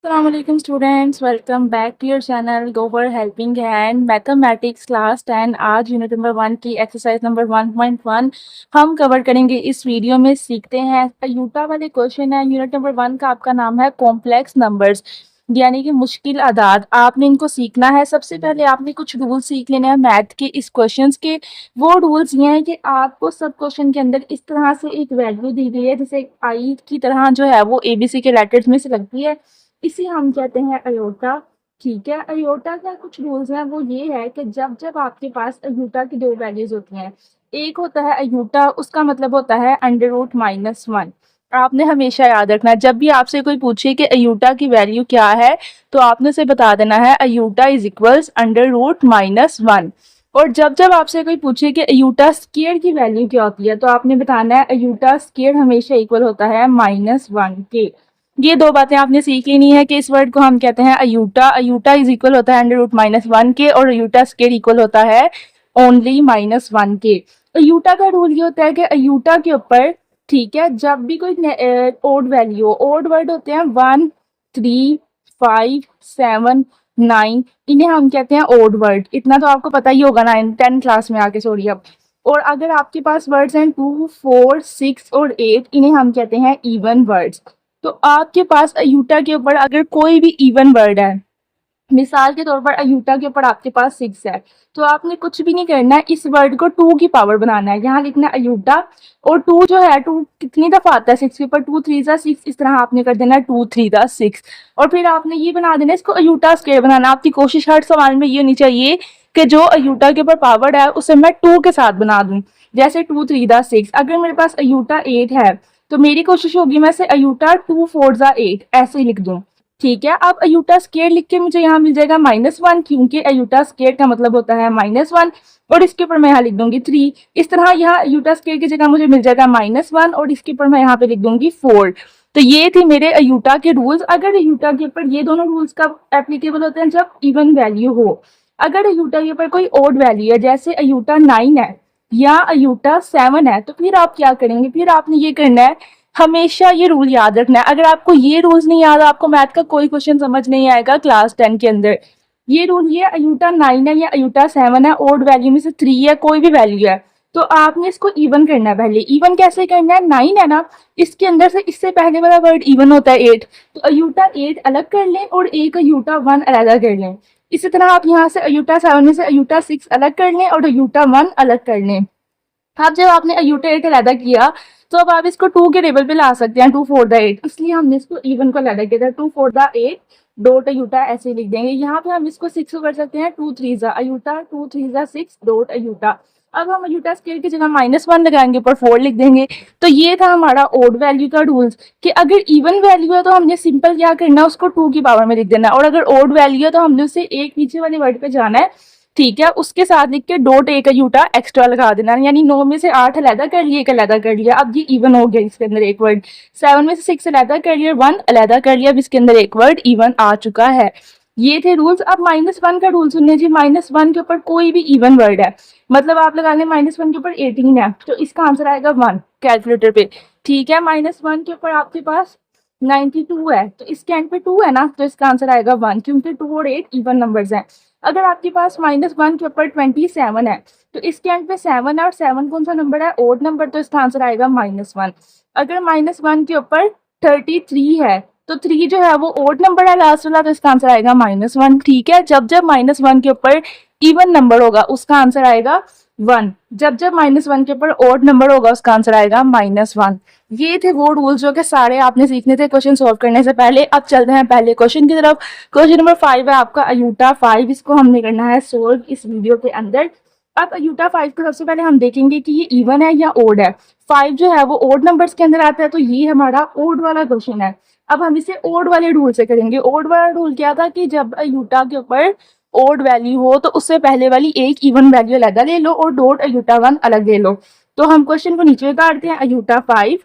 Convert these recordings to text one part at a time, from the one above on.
Assalamualaikum students, welcome back to your channel Gover Helping Hand mathematics class 10। आज unit number 1 की exercise number 1.1 हम cover करेंगे। इस video में सीखते हैं अयूटा वाले क्वेश्चन है। यूनिट नंबर 1 का आपका नाम है कॉम्प्लेक्स नंबर्स यानी कि मुश्किल आदाद। आपने इनको सीखना है। सबसे पहले आपने कुछ रूल सीख लेने हैं मैथ के इस क्वेश्चंस के। वो रूल्स ये हैं कि आपको सब क्वेश्चन के अंदर इस तरह से एक वैल्यू दी गई है, जैसे आई की तरह जो है वो एबीसी के लेटर्स में से लगती है, इसे हम कहते हैं अयोटा। ठीक है, अयोटा का कुछ रूल्स हैं। वो ये है कि जब जब आपके पास अयोटा की दो वैल्यूज होती हैं, एक होता है अयोटा, उसका मतलब होता है अंडर रूट माइनस वन। आपने हमेशा याद रखना है जब भी आपसे कोई पूछे कि अयोटा की वैल्यू क्या है, तो आपने उसे बता देना है iota is equals under root minus one. और जब जब आपसे कोई पूछे कि अयोटा स्क्वायर की वैल्यू क्या होती है, तो आपने बताना है अयोटा स्क्वायर हमेशा इक्वल होता है माइनस वन के। ये दो बातें आपने सीख लेनी है कि इस वर्ड को हम कहते हैं अयूटा। अयूटा इज इक्वल होता है अंडर रूट माइनस वन के, और अयूटा स्क्वायर इक्वल होता है ओनली माइनस वन के। अयूटा का रूल ये होता है कि अयूटा के ऊपर, ठीक है, जब भी कोई ओड वैल्यू हो, ओड वर्ड होते हैं 1, 3, 5, 7, 9, इन्हें हम कहते हैं ओड वर्ड। इतना तो आपको पता ही होगा 9, 10 क्लास में आके, सॉरी अब। और अगर आपके पास वर्ड्स हैं 2, 4, 6 और 8, इन्हें हम कहते हैं इवन वर्ड्स। तो आपके पास अयूटा के ऊपर अगर कोई भी इवन वर्ड है, मिसाल के तौर पर अयूटा के ऊपर आपके पास 6 है, तो आपने कुछ भी नहीं करना है, इस वर्ड को 2 की पावर बनाना है। यहाँ लिखना है अयूटा, और 2 जो है 2 कितनी दफा आता है 6 के ऊपर, 2 3 जा 6, इस तरह आपने कर देना है 2 3 जा 6। और फिर आपने ये बना देना है, इसको अयूटा स्क्वायर बनाना। आपकी कोशिश हर सवाल में ये होनी चाहिए कि जो अयूटा के ऊपर पावर है उसे मैं 2 के साथ बना दूं। जैसे 2 3 जा 6, अगर मेरे पास अयूटा 8 है, तो मेरी कोशिश होगी मैं से अयूटा 2 4 जा 8 ऐसे ही लिख दूं। ठीक है, अब अयूटा स्क्वायर लिख के मुझे यहाँ मिल जाएगा माइनस वन, क्योंकि अयूटा स्क्वायर का मतलब होता है माइनस वन। और इसके ऊपर मैं यहाँ लिख दूंगी 3। इस तरह यहाँ अयूटा स्क्वायर की जगह मुझे मिल जाएगा माइनस वन, और इसके ऊपर मैं यहाँ पे लिख दूंगी 4। तो ये थे मेरे अयूटा के रूल्स। अगर अयूटा के ऊपर ये दोनों रूल्स कब एप्लीकेबल होते हैं, जब इवन वैल्यू हो। अगर अयूटा के ऊपर कोई ओड वैल्यू है, जैसे अयूटा 9 है या अयूटा 7 है, तो फिर आप क्या करेंगे, फिर आपने ये करना है, हमेशा ये रूल याद रखना है। अगर आपको ये रूल्स नहीं याद, आपको मैथ का कोई क्वेश्चन समझ नहीं आएगा क्लास 10 के अंदर। ये रूल ये अयूटा 9 है या अयूटा 7 है, ओड वैल्यू में से 3 है, कोई भी वैल्यू है, तो आपने इसको इवन करना है। पहले इवन कैसे करना है, 9 है ना, इसके अंदर से इससे पहले वाला वर्ड इवन होता है 8, तो अयूटा 8 अलग कर लें और एक अयूटा 1 अलग कर लें। इसी तरह आप यहाँ से अयूटा 7 में से अयूटा 6 अलग कर लें और अयूटा 1 अलग कर लें। अब जब आपने अयूटा 8 अलहदा किया, तो अब आप इसको 2 के टेबल पे ला सकते हैं, 2 4 द 8, इसलिए हमने इसको इवन को अलहदा किया था, 2 4 द 8 डॉट अयूटा ऐसे लिख देंगे। यहाँ पे हम इसको 6 को कर सकते हैं, 2 3 जा अयूटा, 2 3 जा 6 डॉट अयूटा। अब हम अयूटा स्क्वायर की जगह माइनस वन लगाएंगे, ऊपर 4 लिख देंगे। तो ये था हमारा ओड वैल्यू का रूल्स, कि अगर इवन वैल्यू है तो हमने सिंपल क्या करना है, उसको 2 की पावर में लिख देना है, और अगर ओड वैल्यू है तो हमने उसे एक पीछे वाले वर्ड पे जाना है, ठीक है, उसके साथ लिख के डॉट एक अयूटा एक्स्ट्रा लगा देना। यानी 9 में से 8 अलहदा कर लिया, एक अलहदा कर लिया, अब ये इवन हो गया, इसके अंदर एक वर्ड। 7 में से 6 अलहदा कर लिया, 1 अलहदा कर लिया, अब इसके अंदर एक वर्ड इवन आ चुका है। ये थे रूल्स। अब माइनस वन का रूल सुनने जी। माइनस वन के ऊपर कोई भी इवन वर्ड है, मतलब आप लगा लें माइनस वन के ऊपर 18 है, तो इसका आंसर आएगा 1 कैलकुलेटर पे। ठीक है, माइनस वन के ऊपर आपके पास 92 है, तो इसके एंड पे 2 है ना, तो इसका आंसर आएगा 1, क्योंकि 2 और 8 इवन नंबर्स हैं। अगर आपके पास माइनस वन के ऊपर 27 है, तो इसके एंड पे 7 है, और 7 कौन सा नंबर है, ओड नंबर, तो इसका आंसर आएगा माइनस वन। अगर माइनस वन के ऊपर 33 है, तो 3 जो है वो ओड नंबर है लास्ट वाला, तो इसका आंसर आएगा माइनस वन। ठीक है, जब जब माइनस वन के ऊपर इवन नंबर होगा उसका आंसर आएगा 1, जब जब माइनस वन के ऊपर ओड नंबर होगा उसका आंसर आएगा माइनस वन। ये थे वो रूल्स जो कि सारे आपने सीखने थे क्वेश्चन सॉल्व करने से पहले। अब चलते हैं पहले क्वेश्चन की तरफ। क्वेश्चन नंबर 5 है आपका अयूटा 5, इसको हमने करना है सोल्व इस वीडियो के अंदर। अब अयूटा 5 को सबसे पहले हम देखेंगे कि ये इवन है या ओड है। 5 जो है वो ओड नंबर्स के अंदर आता है, तो ये हमारा ओड वाला क्वेश्चन है। अब हम इसे ओड वाले रूल से करेंगे। ओड वाला रूल क्या था कि जब अयूटा के ऊपर ओड वैल्यू हो, तो उससे पहले वाली एक इवन वैल्यू अलग ले लो और डॉट अयूटा 1 अलग ले लो। तो हम क्वेश्चन को नीचे उतारते हैं, अयूटा 5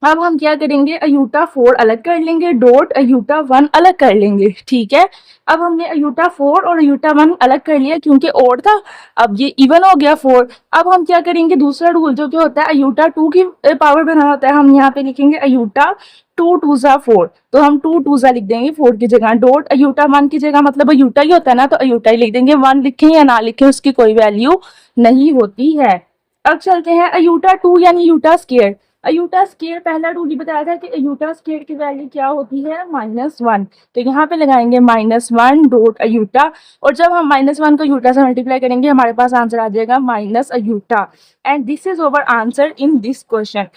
अब हम क्या करेंगे, अयूटा 4 अलग कर लेंगे, डॉट अयूटा 1 अलग कर लेंगे, ठीक है। अब हमने अयूटा 4 और अयूटा 1 अलग कर लिया क्योंकि ओड था, अब ये इवन हो गया 4। अब हम क्या करेंगे, दूसरा रूल जो क्या होता है अयूटा 2 की पावर बनाना होता है, हम यहाँ पे लिखेंगे अयूटा 2 2 जा 4, तो हम 2 2 जा लिख देंगे 4 की जगह, डॉट अयूटा 1 की जगह, मतलब अयूटा ही होता है ना तो अयूटा ही लिख देंगे, 1 लिखें या ना लिखें उसकी कोई वैल्यू नहीं होती है। अब चलते हैं अयूटा 2 यानी यूटा स्केयर। अयूटा स्केयर पहला रूल ही बताया था कि अयूटा स्केयर की वैल्यू क्या होती है, -1, तो यहाँ पे लगाएंगे -1 डॉट अयूटा, और जब हम -1 को यूटा से मल्टीप्लाई करेंगे हमारे पास आंसर आ जाएगा minus iota, and this is our answer in this question.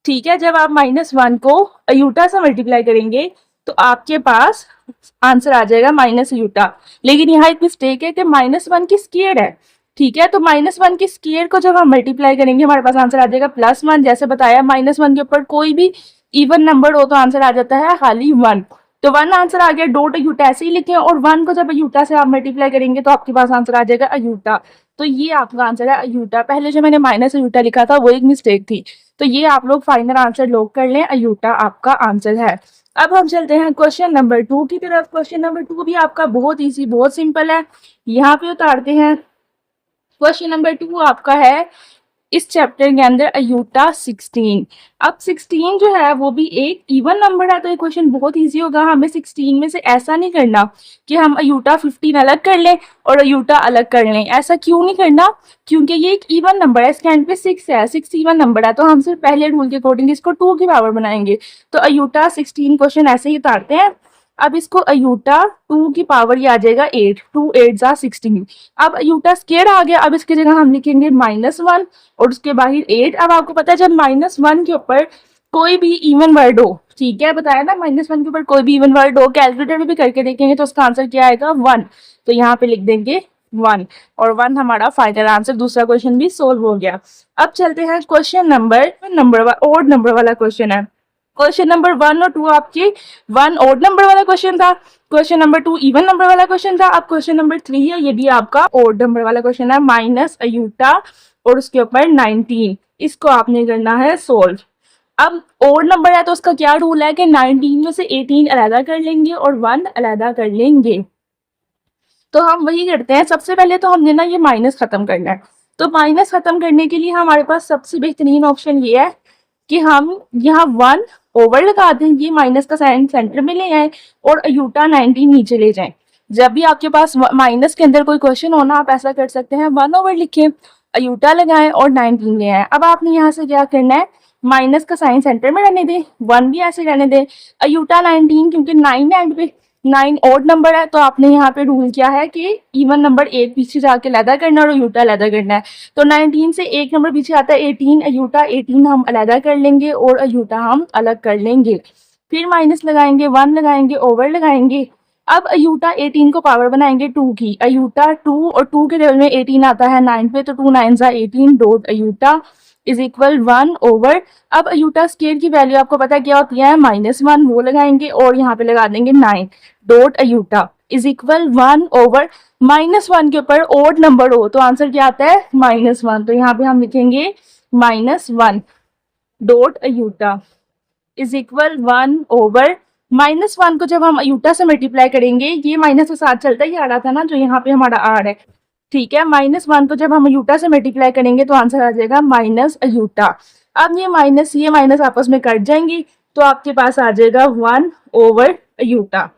ठीक है, जब आप -1 को अयूटा से मल्टीप्लाई करेंगे तो आपके पास आंसर आ जाएगा माइनस अयूटा, लेकिन यहाँ एक मिस्टेक है कि -1 की स्केयर है, ठीक है। तो -1 की स्केयर को जब हम मल्टीप्लाई करेंगे हमारे पास आंसर आ जाएगा +1, जैसे बताया -1 के ऊपर कोई भी इवन नंबर हो तो आंसर आ जाता है खाली 1, तो 1 आंसर आ गया, डॉट अयूटा ऐसे ही लिखे, और 1 को जब अयूटा से आप मल्टीप्लाई करेंगे तो आपके पास आंसर आ जाएगा अयूटा, तो ये आपका आंसर है अयूटा। पहले जो मैंने माइनस अयूटा लिखा था वो एक मिस्टेक थी, तो ये आप लोग फाइनल आंसर लॉक कर लें, अयूटा आपका आंसर है। अब हम चलते हैं क्वेश्चन नंबर 2 की तरफ। क्वेश्चन नंबर 2 भी आपका बहुत ईजी, बहुत सिंपल है, यहाँ पे उतारते हैं। क्वेश्चन नंबर 2 आपका है इस चैप्टर के अंदर अयूटा 16। अब 16 जो है वो भी एक इवन नंबर है, तो ये क्वेश्चन बहुत इजी होगा। हमें 16 में से ऐसा नहीं करना कि हम अयूटा 15 अलग कर लें और अयूटा अलग कर लें, ऐसा क्यों नहीं करना, क्योंकि ये एक इवन नंबर है, इसके एंड पे 6 है, 6 इवन नंबर है, तो हम सिर्फ पहले रूल के अकॉर्डिंग इसको 2 की पावर बनाएंगे, तो अयूटा 16 क्वेश्चन ऐसे ही उतारते हैं। अब इसको अयूटा 2 की पावर ये आ जाएगा 8, 2 8 जा 16। अब अयूटा स्केयर आ गया, अब इसकी जगह हम लिखेंगे -1 और उसके बाहर 8। अब आपको पता है जब -1 के ऊपर कोई भी इवन वर्ड हो, ठीक है, बताया ना -1 के ऊपर कोई भी इवन वर्ड हो, कैलकुलेटर में भी करके देखेंगे तो उसका आंसर क्या आएगा 1, तो यहाँ पे लिख देंगे 1, और 1 हमारा फाइनल आंसर। दूसरा क्वेश्चन भी सोल्व हो गया। अब चलते हैं क्वेश्चन नंबर ओड नंबर वाला क्वेश्चन है। क्वेश्चन नंबर 1 और 2 आपकी 1 ओड नंबर वाला क्वेश्चन था, क्वेश्चन नंबर 2 इवन नंबर वाला क्वेश्चन था। अब क्वेश्चन नंबर 3 है, ये भी आपका ओड नंबर वाला क्वेश्चन है, माइनस अयूटा और उसके ऊपर 19, इसको आपने करना है सोल्व। अब ओड नंबर है तो उसका क्या रूल है कि 19 में से 18 अलहदा कर लेंगे और 1 अलहदा कर लेंगे, तो हम वही करते हैं। सबसे पहले तो हमने ना ये माइनस खत्म करना है, तो माइनस खत्म करने के लिए हमारे पास सबसे बेहतरीन ऑप्शन ये है कि हम यहाँ 1 ओवर लगा दें, ये माइनस का साइन सेंटर में ले आए और अयूटा 19 नीचे ले जाएं। जब भी आपके पास माइनस के अंदर कोई क्वेश्चन हो ना, आप ऐसा कर सकते हैं, 1 ओवर लिखें, अयूटा लगाएं और 19 ले आए। अब आपने यहाँ से क्या करना है, माइनस का साइन सेंटर में रहने दें, 1 भी ऐसे रहने दें, अयूटा 19, क्योंकि 9 एंड पे 9 ऑड नंबर है, तो आपने यहाँ पे रूल किया है कि इवन नंबर 8 पीछे जाके अलहदा करना और अयूटा अलहदा करना है, तो 19 से एक नंबर पीछे आता है 18, अयूटा 18 हम अलहदा कर लेंगे और अयूटा हम अलग कर लेंगे, फिर माइनस लगाएंगे, 1 लगाएंगे, ओवर लगाएंगे। अब अयूटा 18 को पावर बनाएंगे 2 की, अयूटा 2 और 2 के टेबल में 18 आता है 9 पे, तो 2 9 18 डॉट अयूटा इज इक्वल 1 ओवर। अब अयूटा स्केयर की वैल्यू आपको पता क्या होती है, -1, वो लगाएंगे और यहाँ पे लगा देंगे 9 डॉट अयूटा इज इक्वल 1 ओवर। -1 के ऊपर ओड नंबर हो तो आंसर क्या आता है -1, तो यहाँ पे हम लिखेंगे -1 डॉट अयूटा इज इक्वल 1 ओवर। -1 को जब हम अयूटा से मल्टीप्लाई करेंगे, ये माइनस के साथ चलता है, ये आ रहा था ना जो यहाँ पे हमारा आर है, ठीक है। -1 को जब हम अयूटा से मल्टीप्लाई करेंगे तो आंसर आ जाएगा माइनस अयूटा। अब ये माइनस आपस में कट जाएंगी, तो आपके पास आ जाएगा 1 ओवर अयूटा,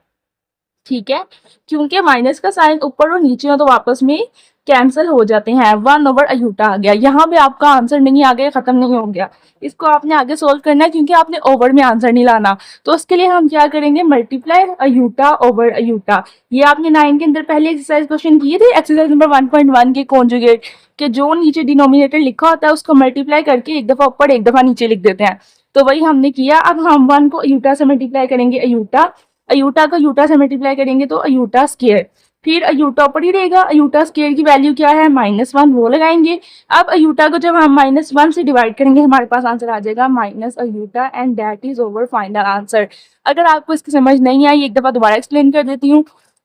ठीक है, क्योंकि माइनस का साइन ऊपर और नीचे हो तो आपस में कैंसिल हो जाते हैं। 1 ओवर अयूटा आ गया, यहाँ पे आपका आंसर नहीं आ गया, खत्म नहीं हो गया, इसको आपने आगे सोल्व करना है क्योंकि आपने ओवर में आंसर नहीं लाना, तो उसके लिए हम क्या करेंगे, मल्टीप्लाई अयूटा ओवर अयूटा। ये आपने 9 के अंदर पहले एक्सरसाइज क्वेश्चन किए थे, एक्सरसाइज नंबर 1.1 के कॉन्जुगेट के जो नीचे डिनोमिनेटर लिखा होता है उसको मल्टीप्लाई करके एक दफा ऊपर एक दफा नीचे लिख देते हैं, तो वही हमने किया। अब हम 1 को अयूटा से मल्टीप्लाई करेंगे, अयूटा अयूटा को यूटा से मल्टीप्लाई करेंगे तो अयूटा स्केयर, फिर अयूटा ऊपर ही रहेगा, अयूटा स्केयर की वैल्यू क्या है -1, वो लगाएंगे। अब अयूटा को जब हम -1 से डिवाइड करेंगे हमारे पास आंसर आ जाएगा minus iota, and that is our final answer. अगर आपको इसकी समझ नहीं आई, एक दफा दोबारा एक्सप्लेन कर देती हूँ।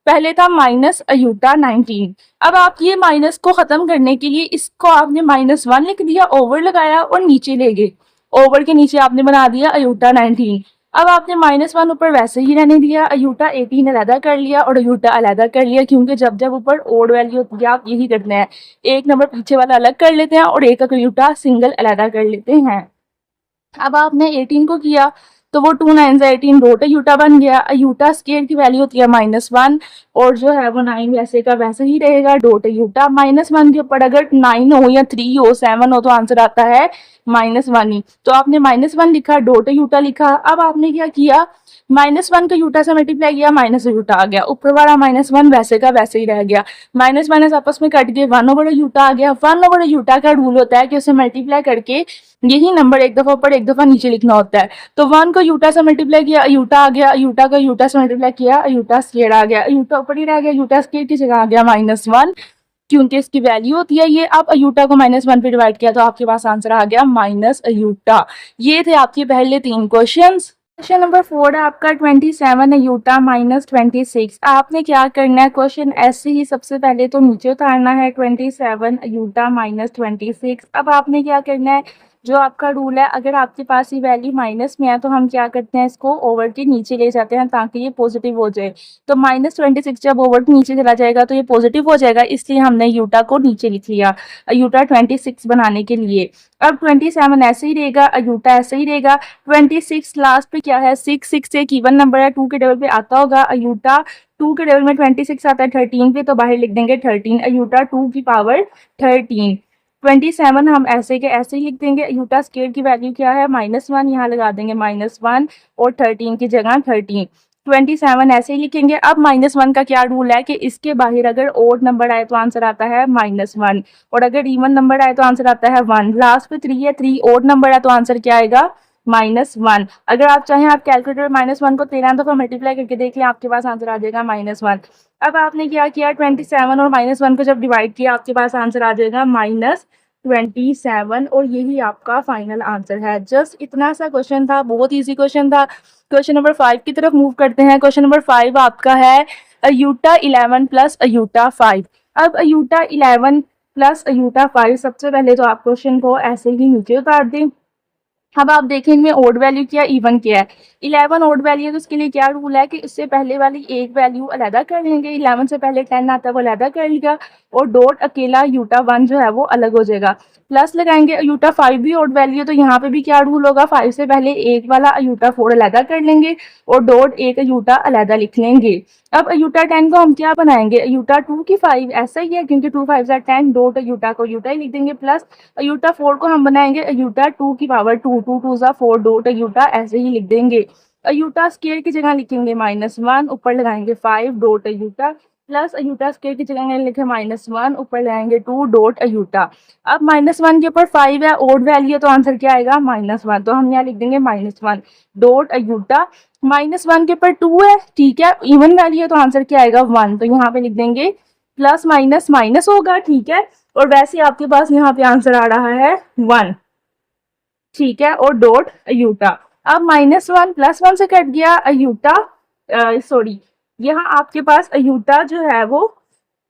पहले था माइनस अयूटा 19, अब आप ये माइनस को खत्म करने के लिए इसको आपने -1 लिख दिया, ओवर लगाया और नीचे ले गए, ओवर के नीचे आपने बना दिया अयूटा 19। अब आपने -1 ऊपर वैसे ही रहने दिया, अयूटा 18 अलहदा कर लिया और अयूटा अलहदा कर लिया, क्योंकि जब जब ऊपर ओड वैल्यू होती है आप यही करते हैं, एक नंबर पीछे वाला अलग कर लेते हैं और एक अयूटा सिंगल अलहदा कर लेते हैं। अब आपने 18 को किया तो वो 2 9 18 डॉट अयूटा बन गया। अयूटा स्केयर की वैल्यू होती है -1 और जो है वो 9 वैसे का वैसे ही रहेगा, डॉट अयूटा -1 के ऊपर अगर 9 हो या 3 हो 7 हो तो आंसर आता है -1 ही। तो आपने -1 लिखा, डॉट अयूटा लिखा। अब आपने क्या किया, -1 का यूटा से मल्टीप्लाई किया, माइनस यूटा आ गया, ऊपर वाला -1 वैसे का वैसे ही रह गया, माइनस माइनस आपस में कट गए, 1 ओवर यूटा आ गया। 1 ओवर यूटा का रूल होता है कि उसे मल्टीप्लाई करके यही नंबर एक दफा ऊपर एक दफा नीचे लिखना होता है। तो 1 को यूटा से मल्टीप्लाई किया, यूटा आ गया, यूटा का यूटा से मल्टीप्लाई किया, यूटा स्क्वायर आ गया, यूटा ऊपर ही रह गया, यूटा स्क्वायर की जगह आ गया -1, क्योंकि इसकी वैल्यू होती है ये। अब अयूटा को -1 पे डिवाइड किया तो आपके पास आंसर आ गया माइनस अयूटा। ये थे आपके पहले 3 क्वेश्चंस। क्वेश्चन नंबर 4 है आपका 27 अयूटा -26। आपने क्या करना है, क्वेश्चन ऐसे ही सबसे पहले तो नीचे उतारना है 27 अयूटा -26। अब आपने क्या करना है, जो आपका रूल है, अगर आपके पास ये वैल्यू माइनस में है तो हम क्या करते हैं, इसको ओवर के नीचे ले जाते हैं ताकि ये पॉजिटिव हो जाए। तो -26 जब ओवर के नीचे चला जाएगा तो ये पॉजिटिव हो जाएगा, इसलिए हमने यूटा को नीचे लिख लिया यूटा 26 बनाने के लिए। अब 27 ऐसे ही रहेगा, अयूटा ऐसे ही रहेगा, 26 लास्ट पे क्या है 6, 6 एक इवन नंबर है, 2 के टेबल पे आता होगा, अयूटा 2 के टेबल में 26 आता है 13 पे, तो बाहर लिख देंगे 13, अयूटा 2 की पावर 13। 27 हम ऐसे के ऐसे ही लिख देंगे, अयूटा स्क्वायर की वैल्यू क्या है -1, यहाँ लगा देंगे -1 और 13 की जगह 13। 27 ऐसे ही लिखेंगे। अब -1 का क्या रूल है कि इसके बाहर अगर ओड नंबर आए तो आंसर आता है -1 और अगर इवन नंबर आए तो आंसर आता है 1। लास्ट पे 3 है, 3 ओड नंबर है तो आंसर क्या आएगा -1। अगर आप चाहें आप कैलकुलेटर -1 को 13 दफा मल्टीप्लाई करके देख लें, आपके पास आंसर आ जाएगा -1। अब आपने क्या किया, 27 और -1 को जब डिवाइड किया आपके पास आंसर आ जाएगा -27 और यही आपका फाइनल आंसर है। जस्ट इतना सा क्वेश्चन था, बहुत ईजी क्वेश्चन था। क्वेश्चन नंबर 5 की तरफ मूव करते हैं। क्वेश्चन नंबर 5 आपका है अयूटा 11 प्लस अयूटा 5। अब अयूटा 11 प्लस अयूटा 5, सबसे पहले तो आप क्वेश्चन को ऐसे ही नीचे उतार दें। अब आप देखें इनमें ओड वैल्यू क्या इवन क्या है। 11 ओड वैल्यू है तो उसके लिए क्या रूल है कि इससे पहले वाली एक वैल्यू अलहदा कर लेंगे, 11 से पहले 10 आता है वो अलहदा कर लेगा और डॉट अकेला यूटा 1 जो है वो अलग हो जाएगा। प्लस लगाएंगे, यूटा 5 भी ओड वैल्यू है तो यहाँ पे भी क्या रूल होगा, 5 से पहले एक वाला यूटा 4 अलहदा कर लेंगे और डॉट एक यूटा अलहदा लिख लेंगे। अब यूटा 10 को हम क्या बनाएंगे, यूटा 2 की 5 ऐसा ही है क्योंकि 2 5 10, डॉट यूटा को यूटा ही लिख देंगे। प्लस यूटा 4 को हम बनाएंगे यूटा 2 की पावर 2, 2 2 4, डॉट यूटा ऐसे ही लिख देंगे। यूटा स्क्वायर की जगह लिखेंगे -1, ऊपर लगाएंगे 5 dot Utah, plus Utah square की जगह लिखे -1, ऊपर लगाएंगे 2 डॉट यूटा। अब -1 के ऊपर 5 है, ओड वैल्यू है तो आंसर क्या आएगा -1, तो हम यहाँ लिख देंगे -1 डॉट यूटा। -1 के ऊपर 2 है, ठीक है, इवन वैल्यू है तो आंसर क्या आएगा 1, तो यहाँ पे लिख देंगे प्लस माइनस माइनस होगा, ठीक है, और वैसे आपके पास यहाँ पे आंसर आ रहा है 1, ठीक है, और डॉट अयूटा। अब -1 +1 से कट गया अयूटा, सॉरी यहाँ आपके पास अयूटा जो है वो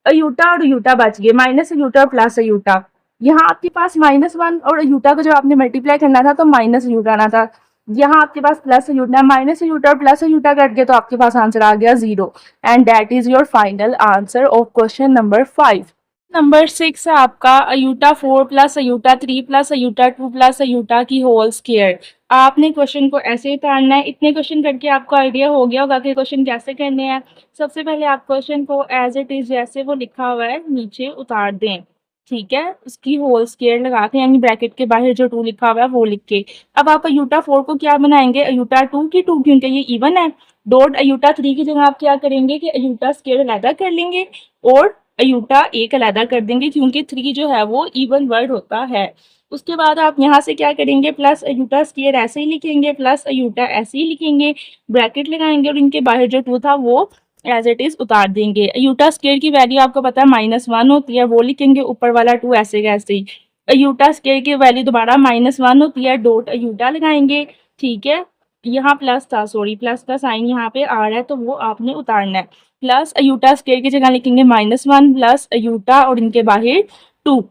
अयूटा और अयूटा बच गए, माइनस अयूटा और प्लस अयूटा। यहाँ आपके पास -1 और अयूटा को जब आपने मल्टीप्लाई करना था तो माइनस अयूटा आना था, यहाँ आपके पास प्लस अयूटा, माइनस अयूटा और प्लस अयूटा कट गए तो आपके पास आंसर आ गया 0 and that is your final answer of question number 5। Number 6 है आपका अयूटा 4 प्लस अयूटा 3 प्लस अयूटा 2 प्लस अयूटा की होल स्क्वायर। आपने क्वेश्चन को ऐसे उतारना है। इतने क्वेश्चन करके आपको आइडिया हो गया होगा कि क्वेश्चन कैसे करने हैं। सबसे पहले आप क्वेश्चन को एज इट इज जैसे वो लिखा हुआ है नीचे उतार दें, ठीक है, उसकी होल स्क्वायर लगाते हैं यानी ब्रैकेट के बाहर जो 2 लिखा हुआ है वो लिख के। अब आप अयूटा 4 को क्या बनाएंगे, अयूटा 2 की 2 क्योंकि ये इवन है, डॉट अयूटा 3 की जगह आप क्या करेंगे कि अयूटा स्क्वायर अलहदा कर लेंगे और अयूटा एक अलहदा कर देंगे क्योंकि 3 जो है वो इवन वर्ड होता है। उसके बाद आप यहाँ से क्या करेंगे, प्लस अयूटा स्क्वायर ऐसे ही लिखेंगे, प्लस अयूटा ऐसे ही लिखेंगे, ब्रैकेट लगाएंगे और इनके बाहर जो 2 था वो एज इट इज उतार देंगे। अयूटा स्क्वायर की वैल्यू आपको पता है -1 होती है, वो लिखेंगे, ऊपर वाला 2 ऐसे का ऐसे ही। अयूटा स्क्वायर की वैल्यू दोबारा -1 होती है, डॉट अयूटा लगाएंगे, ठीक है, यहाँ प्लस था, सॉरी प्लस का साइन यहाँ पे आ रहा है तो वो आपने उतारना है। प्लस अयूटा स्क्वायर की जगह लिखेंगे -1 प्लस अयूटा और इनके बाहर 2,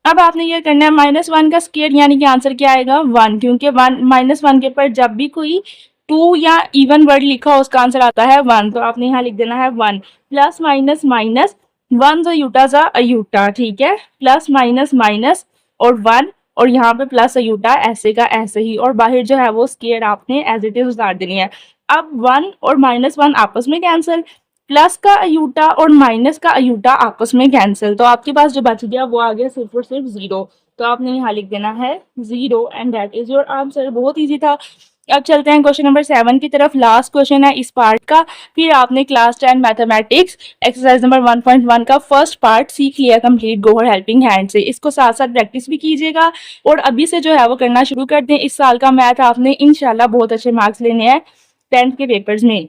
अब आपने ये करना है -1 का स्क्वायर यानी कि आंसर क्या आएगा 1, क्योंकि 1 -1 के ऊपर जब भी कोई 2 या इवन वर्ड लिखा हो उसका आंसर आता है 1, तो आपने यहाँ लिख देना है 1 प्लस माइनस माइनस 1 अयूटा सा अयूटा, ठीक है, प्लस माइनस माइनस और 1 और यहाँ पे प्लस अयूटा ऐसे का ऐसे ही, और बाहर जो है वो स्क्वायर आपने एज इट इज उतार देनी है। अब 1 और -1 आपस में कैंसिल, प्लस का अयूटा और माइनस का अयूटा आपस में कैंसिल, तो आपके पास जो बच गया वो आ गया सिर्फ और सिर्फ 0, तो आपने यहाँ लिख देना है 0 and that is your answer. बहुत इजी था। अब चलते हैं क्वेश्चन नंबर 7 की तरफ। लास्ट क्वेश्चन है इस पार्ट का, फिर आपने क्लास 10 मैथमेटिक्स एक्सरसाइज नंबर 1.1 का फर्स्ट पार्ट सीख लिया कंप्लीट गोवर हेल्पिंग हैंड से। इसको साथ साथ प्रैक्टिस भी कीजिएगा और अभी से जो है वो करना शुरू कर दें। इस साल का मैथ आपने इंशाल्लाह बहुत अच्छे मार्क्स लेने हैं 10th के पेपर्स में।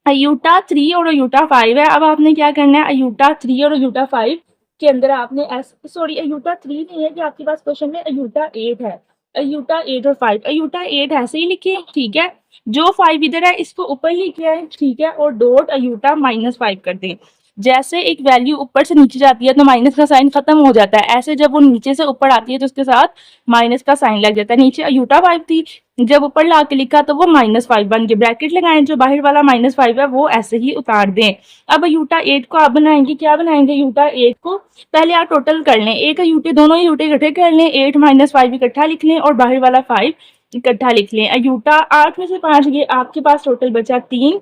अयूटा 3 और अयूटा 5 है। अब आपने क्या करना है, अयूटा 3 और अयूटा 5 के अंदर आपने अयूटा 3 नहीं है कि आपके पास क्वेश्चन में अयूटा 8 है। अयूटा 8 और 5, अयूटा 8 ऐसे ही लिखिए, ठीक है, जो 5 इधर है इसको ऊपर लिखे है, ठीक है, और डॉट अयूटा -5 कर दें। जैसे एक वैल्यू ऊपर से नीचे जाती है तो माइनस का साइन खत्म हो जाता है, ऐसे जब वो नीचे से ऊपर आती है तो उसके साथ माइनस का साइन लग जाता है। नीचे अयूटा 5 थी, जब ऊपर ला के लिखा तो वो -5 बन के ब्रैकेट लगाएं, जो बाहर वाला -5 है वो ऐसे ही उतार दें। अब अयूटा 8 को आप बनाएंगे, क्या बनाएंगे, अयूटा 8 को पहले आप टोटल कर लें, एक अयूटे दोनों अयूटे इकट्ठे कर लें, 8 -5 इकट्ठा लिख लें और बाहर वाला 5 इकट्ठा लिख लें। अयूटा 8 में से 5 गए, आपके पास टोटल बचा 3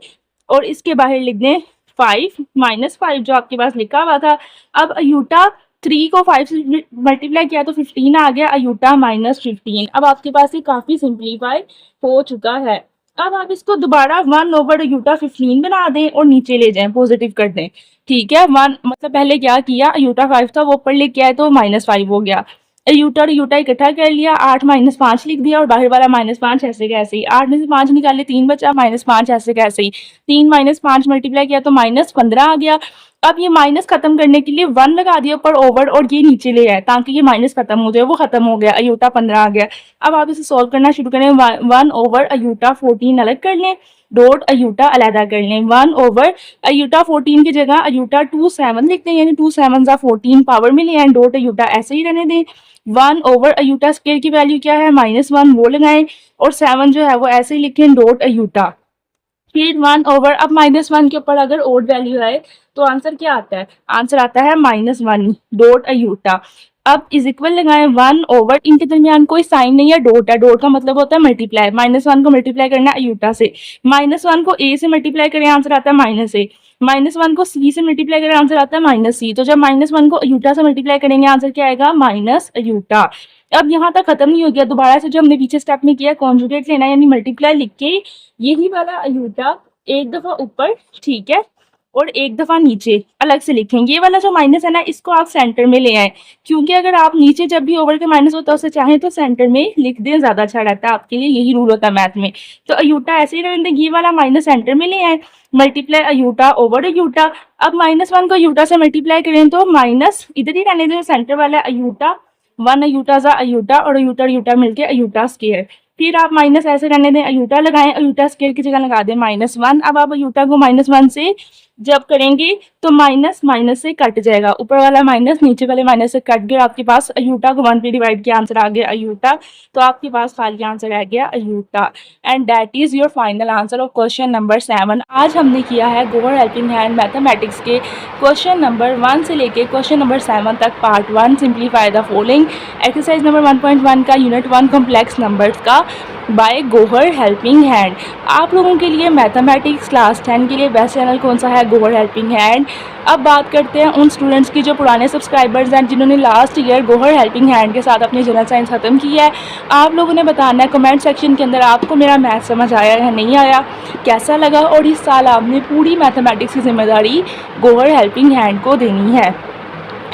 और इसके बाहर लिख दें 5 -5 जो आपके पास लिखा हुआ था। अब अयूटा 3 को 5 से मल्टीप्लाई किया तो 15 आ गया, अयूटा -15। अब आपके पास ये काफी सिंप्लीफाई हो चुका है। अब आप इसको दोबारा 1 ओवर अयूटा 15 बना दें और नीचे ले जाएं, पॉजिटिव कर दें, ठीक है। 1 मतलब पहले क्या किया, अयूटा 5 था वो ऊपर लेके आए तो -5 हो गया, अयूटा और अयूटा इकट्ठा कर लिया, 8 -5 लिख दिया और बाहर वाला -5 ऐसे कैसे ही, 8 में से 5 निकाले 3 बचा, -5 ऐसे कैसे ही, 3 -5 मल्टीप्लाई किया तो -15 आ गया। अब ये माइनस खत्म करने के लिए 1 लगा दिया ऊपर ओवर और ये नीचे ले आए ताकि ये माइनस खत्म हो जाए, वो खत्म हो गया, अयूटा 15 आ गया। अब आप इसे सॉल्व करना शुरू करें, 1 ओवर अयूटा 14 अलग कर लें, डॉट अयूटा अलहदा कर लें, 1 ओवर अयूटा 14 की जगह अयूटा 27 लिखते हैं, यानी 2 7 14 पावर में ले आए, डॉट अयूटा ऐसे ही रहने दें। 1 ओवर अयूटा स्क्वायर की वैल्यू क्या है, -1 वो लगाएं और 7 जो है वो ऐसे ही लिखें, डॉट अयूटा। फिर 1 ओवर, अब -1 के ऊपर अगर ओड वैल्यू आए तो आंसर क्या आता है, आंसर आता है -1 डॉट अयूटा। अब इज इक्वल लगाएं 1 ओवर, इनके दरमियान कोई साइन नहीं है, डॉट है, डॉट का मतलब होता है मल्टीप्लाई, -1 को मल्टीप्लाई करना है अयूटा से, -1 को ए से मल्टीप्लाई करें आंसर आता है -a, -1 को सी से मल्टीप्लाई करें आंसर आता है -c, तो जब -1 को अयूटा से मल्टीप्लाई करेंगे आंसर क्या आएगा, माइनस अयूटा। अब यहाँ तक खत्म नहीं हो गया, दोबारा से जो हमने पीछे स्टेप में किया कॉन्जुगेट लेना है, यानी मल्टीप्लाई लिख के यही वाला अयूटा एक दफा ऊपर, ठीक है, और एक दफा नीचे अलग से लिखेंगे। ये वाला जो माइनस है ना इसको आप सेंटर में ले आए, क्योंकि अगर आप नीचे जब भी ओवर के माइनस होता है उसे चाहें तो सेंटर में लिख दें, ज्यादा अच्छा रहता है आपके लिए, यही रूल होता है मैथ में। तो अयूटा ऐसे ही रहने दें, ये वाला माइनस सेंटर में ले आए, मल्टीप्लाई अयूटा ओवर अयूटा। अब -1 को अयूटा से मल्टीप्लाई करें तो माइनस इधर ही रहने दें, सेंटर वाला अयूटा, 1 अयूटा सा अयूटा और अयूटा अयूटा मिलके अयूटा स्क्वायर। फिर आप माइनस ऐसे रहने दें, अयूटा लगाएं, अयूटा स्क्वायर की जगह लगा दें -1। अब आप अयूटा को -1 से जब करेंगे तो माइनस माइनस से कट जाएगा, ऊपर वाला माइनस नीचे वाले माइनस से कट गया, आपके पास अयूटा को 1 पे डिवाइड किया आंसर आ गया अयूटा, तो आपके पास खाली आंसर आ गया iota. And that is your final answer of question number 7। आज हमने किया है गोवर हेल्पिंग हैंड मैथमेटिक्स के क्वेश्चन नंबर 1 से लेके क्वेश्चन नंबर 7 तक, part 1 simplify the following, exercise number 1.1 का यूनिट 1 कॉम्प्लेक्स नंबर्स का बाय गोवर हेल्पिंग हैंड। आप लोगों के लिए मैथमेटिक्स क्लास 10 के लिए बेस्ट चैनल कौन सा है, गोवर हेल्पिंग हैंड। अब बात करते हैं उन स्टूडेंट्स की जो पुराने सब्सक्राइबर्स हैं जिन्होंने लास्ट ईयर गोवर हेल्पिंग हैंड के साथ अपनी जनरल साइंस ख़त्म की है। आप लोगों ने बताना है कमेंट सेक्शन के अंदर आपको मेरा मैथ समझ आया या नहीं आया, कैसा लगा, और इस साल आपने पूरी मैथमेटिक्स की जिम्मेदारी गोवर हेल्पिंग हैंड को देनी है।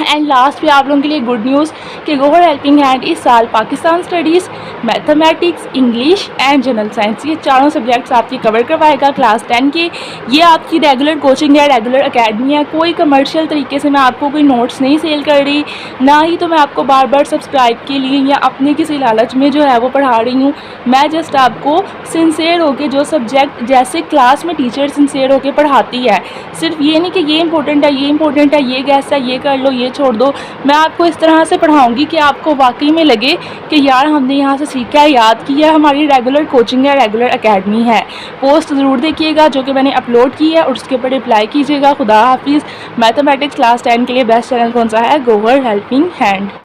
एंड लास्ट पे आप लोगों के लिए गुड न्यूज़ कि गोवर हेल्पिंग हैंड इस साल Pakistan studies, mathematics, English and general science ये चारों सब्जेक्ट्स आपकी कवर करवाएगा क्लास 10 के। ये आपकी रेगुलर कोचिंग है, रेगुलर अकेडमी है, कोई कमर्शियल तरीके से मैं आपको कोई नोट्स नहीं सेल कर रही, ना ही तो मैं आपको बार बार सब्सक्राइब के लिए या अपने किसी लालच में जो है वो पढ़ा रही हूँ। मैं जस्ट आपको सिंसेयर होकर जो सब्जेक्ट जैसे क्लास में टीचर सिंसेयर होकर पढ़ाती है, सिर्फ ये नहीं कि ये इंपॉर्टेंट है, ये इंपॉर्टेंट है, ये गैस है, ये कर लो, ये छोड़ दो। मैं आपको इस तरह से पढ़ाऊँगी कि आपको वाक़ई में लगे कि यार हमने यहाँ से सीखा है, याद किया है, हमारी रेगुलर कोचिंग है, रेगुलर अकेडमी है। पोस्ट ज़रूर देखिएगा जो कि मैंने अपलोड की है और उसके ऊपर रिप्लाई कीजिएगा। खुदा हाफिज़। मैथमेटिक्स क्लास 10 के लिए बेस्ट चैनल कौन सा है? गोवर हेल्पिंग हैंड।